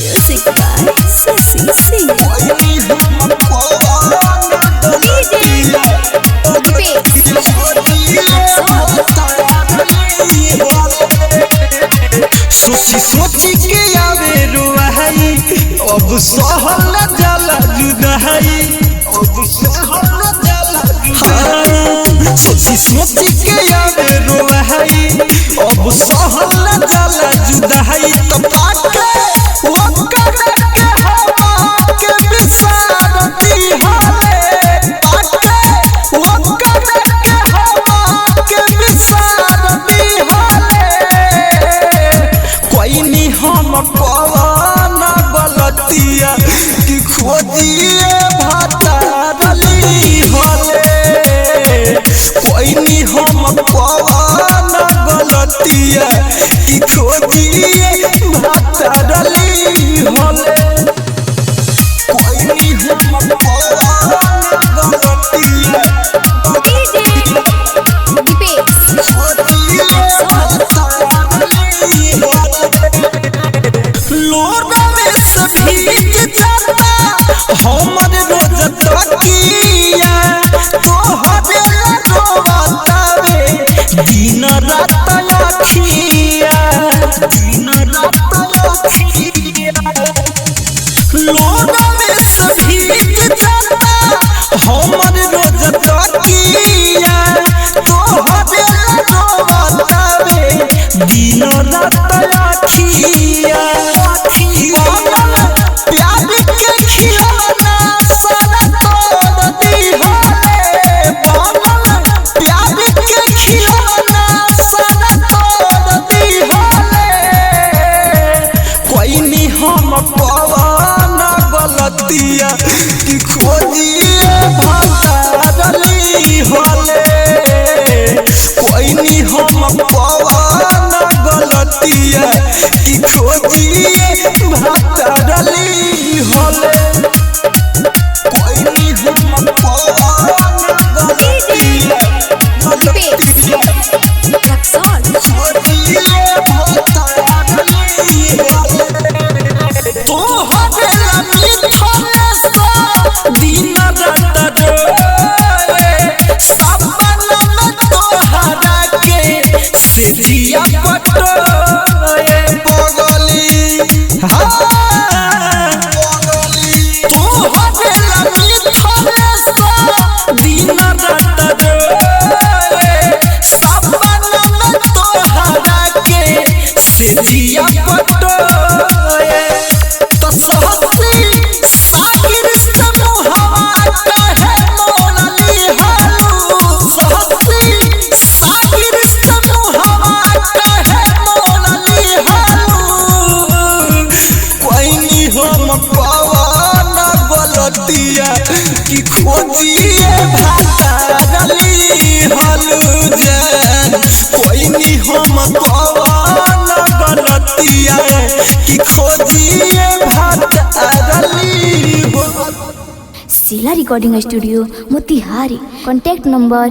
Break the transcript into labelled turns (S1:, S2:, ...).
S1: Music by Sasi Singh.
S2: सोची सोची के आवे रुआई अब सहल न जाला जुदाई अब सहल न जाला जुदाई सोची सोची के आवे रुआई अब सहल न जाला जुदाई तो पाके वो करे के हवा के बिसारती हाले पाके वो करे के हवा के बिसारती हाले कोई नहीं हम कौन गलतिया कि खोजिए भातारली होले कोई नहीं हम कौन गलतिया कि खोजिए भातारली होले कोई नहीं हम कौन गलतिया हमर रोज तकिया तोहरे रोवतावे दिन रात अखिया दिन रात अखिया लोगवे से भीग जाता हमर रोज तकिया तोहरे रोवतावे दिन रात अखिया प्यार के खिलौना सारा तोड़ दी होले बनल प्यार के खिलौना सारा तोड़ दी होले कोई नहीं हम कौन गलतिया कि खोजिए भातारली होले कोई नहीं हम कौन गलतिया कि खोजिए भातारली होले कोई नहीं हम कौन गलतिया खोजिए भातारली होले तोहरे मिठले सा दिन रात रोए सपना में तोहरा के से जिया पटोए पगली हाँ तोहरे मिठले सा दिन रात रोए सपना में तोहरा के से जिया पटोए तो सहसी सागिर से मुहावा कहे मोलली हालू सहसी सागिर से मुहावा कहे मोलली हालू कोई नहीं हम कौन गलतिया कि खोजिए भातारली हालू जान कोई नहीं हम कौन गलतिया कि खोजिए भातारली
S1: Sila Recording Studio, Motihari. Contact number